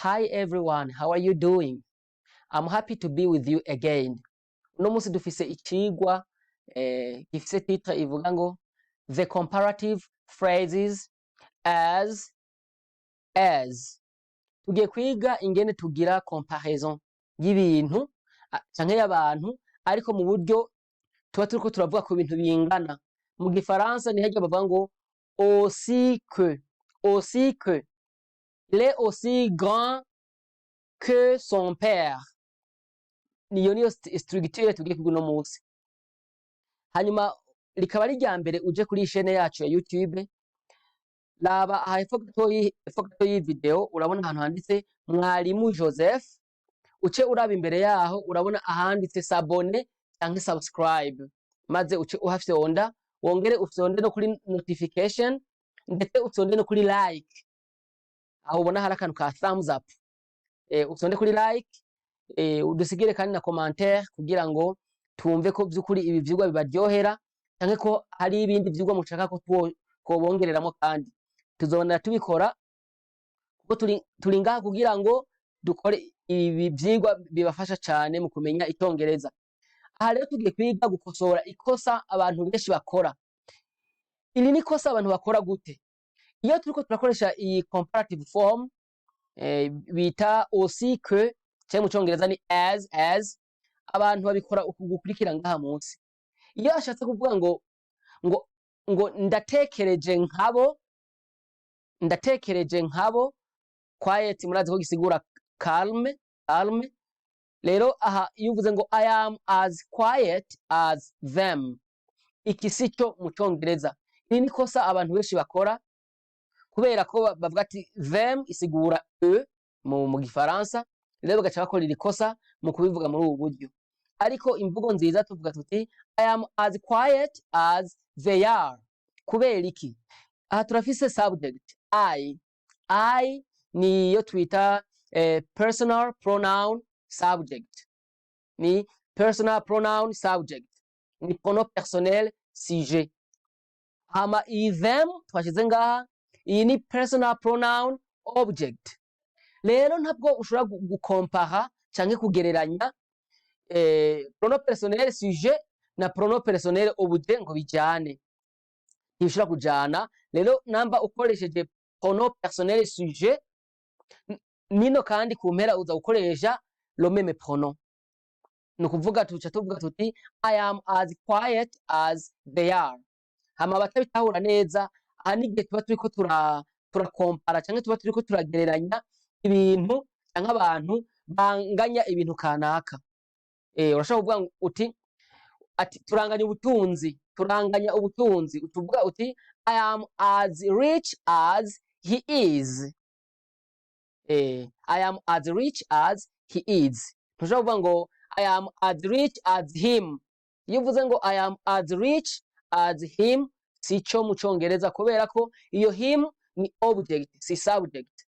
Hi everyone, how are you doing? I'm happy to be with you again. Uno musi dufise icigwa gifise titre ivuga ngo the comparative phrases as. Tugiye kwiga ingene tugira comparaison y'ibintu canke y'abantu ariko mu buryo tuba turiko turavuga ku bintu bingana. Mu gifaransa ni harya bavuga ngo aussi que il est aussi grand que son père. Niyo structure tugiye kwiga uno munsi. Hanyuma rikaba ari rya mbere uje kuri chaîne yacu ya YouTube. Laba hepfo gato y'iyi video urabona ahantu handitse Mwarimu Joseph, uce uraba imbere yaho urabona ahanditse s'abonner canke subscribe, maze uce uhafyonda wongere ufyonde no kuri notification ndetse ufyonde no kuri like. Aho ubona hari akantu ka thumbs up, ufyonde kuri like, udusigire kandi na commentaire kugira ngo tumve ko by'ukuri ibi vyigwa bibaryohera canke ko hari ibindi vyigwa mushaka ko twobongereramo kandi tuzobona tubikora kuko turi ngaha kugira ngo dukore ibi vyigwa bibafasha cane mu kumenya icongereza. Aha rero tugiye kwiga gukosora ikosa abantu benshi bakora. Iri ni kosa abantu bakora gute? Iyo turiko turakoresha iyi comparative form bita aussi que canke mu congereza ni as, abantu babikora uku gukurikira ngaha munsi. Iyo ashatse kuvuga ngo ndatekereje nkabo, quiet murazi ko gisigura calme. Rero aha iyo uvuze ngo I am as quiet as them, iki sico mu congereza. Iri ni kosa abantu benshi bakora kubera ko bavuga ati them isigura mu gifaransa, rero bagaca bakora iri kosa mu kubivuga muri ubu buryo. Ariko imvugo nziza tuvuga tuti I am as quiet as they are. Kubera iki? Aha turafise subject I niyo twita personal pronoun subject. Ni personal pronoun subject, ni pronom personnel sujet. Hama iyi them twashize ngaha, iyi ni personal pronoun object. Rero ntabwo ushobora gukompara canke kugereranya pronom personnel sujet na pronom personnel objet ngo bijane, ntibishobora kujana. Rero namba ukoresheje pronom personnel sujet nino kandi ku mpera uza gukoresha le même pronom. Ni ukuvuga tuvuga tuti I am as quiet as they are. Hama batabitahura neza, aha n'igihe tuba turiko turakompara canke tuba turiko turagereranya ibintu canke abantu banganya ibintu kanaka. Urashobora kuvuga uti turanganya ubutunzi, utuvuga uti I am as rich as he is. I am as rich as he is. Ntushobora kuvuga ngo I am as rich as him. Iyo uvuze ngo I am as rich as him sico mu congereza kubera ko iyo him ni object si subject.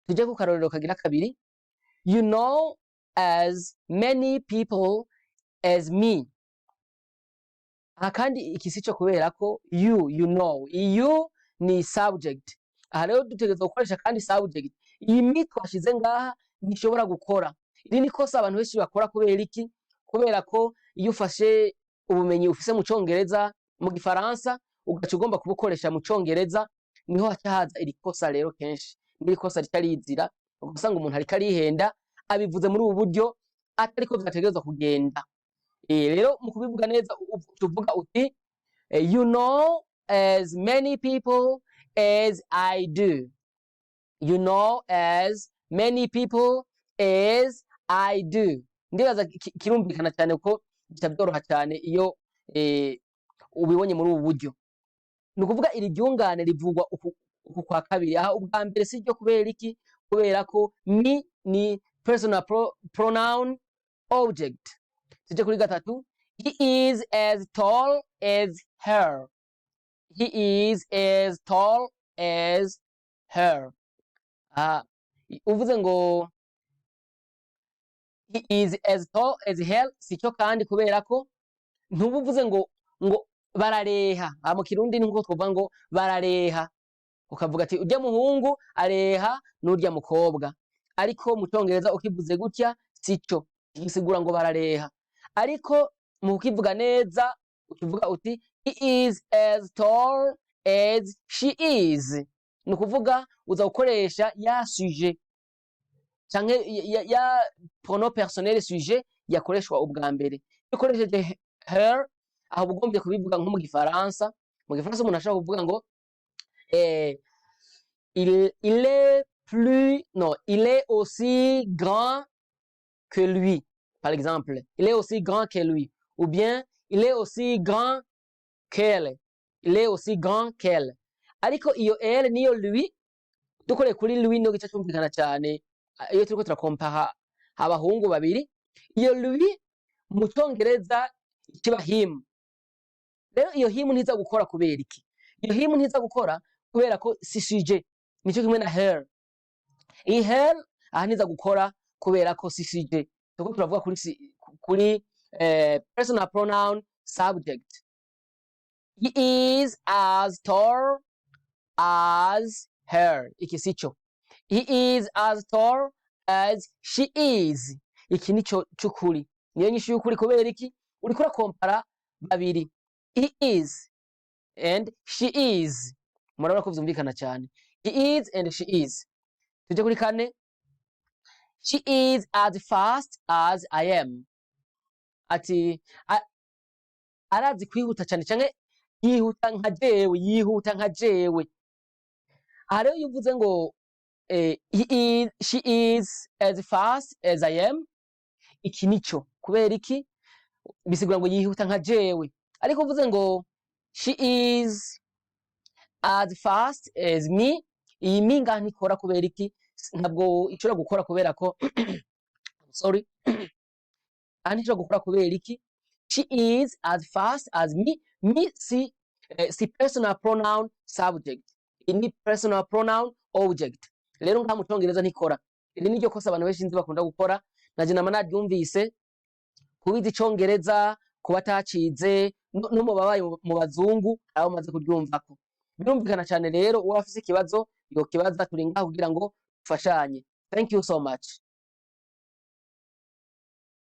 Tuje ku karorero kagira kabiri. You know as many people as me. Aha kandi iki sico kubera ko you know, you ni subject. Aha rero dutegerezwa gukoresha kandi subject. Iyi me twashize ngaha ntishobora gukora. Iri ni kosa abantu benshi bakora kubera iki? Kubera ko iyo ufashe ubumenyi ufise mu congereza mu gifaransa ugaca ugomba kubukoresha mu congereza, niho haca haza iri kosa rero kenshi. Iri kosa ritarizira, ugasanga umuntu ariko arihenda abivuze muri ubu buryo atariko vyategerezwa kugenda. Rero mu kubivuga neza tuvuga uti you know as many people as I do. You know as many people as I do. Ndibaza kirumvikana cyane ko bitabyoroha cyane iyo ubibonye muri ubu buryo. Ni ukuvuga iri ryungane rivugwa uku kwa kabiri. Aha ubwa mbere si ryo kubera iki? Kubera ko me ni personal pronoun object. Tuje kuri gatatu. He is as tall as her. He is as tall as her. Uvuze ngo he is as tall as her sico kandi kubera ko ntubuvuze ngo barareha. Mu Kirundi nkuko twovuga ngo barareha. ukavuga ati urya muhungu areha n'urya mukobwa, ariko mu Congereza ukivuze gutya sico, gisigura ngo barareha, ariko mu kukivuga neza ukivuga uti he is as tall as she is, ni ukuvuga uza gukoresha ya sujet canke ya pronom personnel sujet yakoreshwa ubwa mbere. Iyo ukoresheje her aho uba ugombye kubivuga nko mu Gifaransa. Mu Gifaransa umuntu ashobora kuvuga ngo il est aussi grand que lui, par exemple. Il est aussi grand que lui. Ou bien, il est aussi grand qu'elle. Il est aussi grand qu'elle. Ariko iyo elle niyo lui, dukoreye kuri lui no gice cyumvikana cyane iyo turiko turakompara abahungu babiri. Iyo lui mu Congereza kiba him. Rero iyo him ntiza gukora kubera iki? Iyo him ntiza gukora kubera ko si sujet. Nico kimwe na her. Iyi her aha ntiza gukora kubera ko si sujet. Tuko turavuga kuri personal pronoun subject. He is as tall as her. Iki sico. He is as tall as she is. Iki nico cukuri. Niyo nyishu y'ukuri kubera iki? Uriko urakompara babiri. He is and she is. Murabona ko vyumvikana cyane. He is and she is. Tuje kuri kane. She is as fast as I am. Ati arazi kwihuta cyane canke yihuta nka jewe. Aha rero iyo uvuze ngo she is as fast as I am, iki nico kubera iki? Bisigura ngo yihuta nka jewe. Ariko uvuze ngo she is as fast as me, iyi me ngaha ntikora kubera iki? Ntabwo ishobora gukora kubera ko sorry. Aha ntishobora gukora kubera iki? She is as fast as me. Me si personal pronoun subject. Ini personal pronoun object. Rero ngaha mu Congereza ntikora. Iri niryo kosa abantu benshi nzi bakunda gukora. Naje nama naryumvise kubiza Icongereza, kuba atacize no mu babaye mu bazungu abo maze kuryumvako. Birumvikana cyane rero uwo afise ikibazo yo kibaza turi ngaho kugira ngo dufashanye. Thank you so much.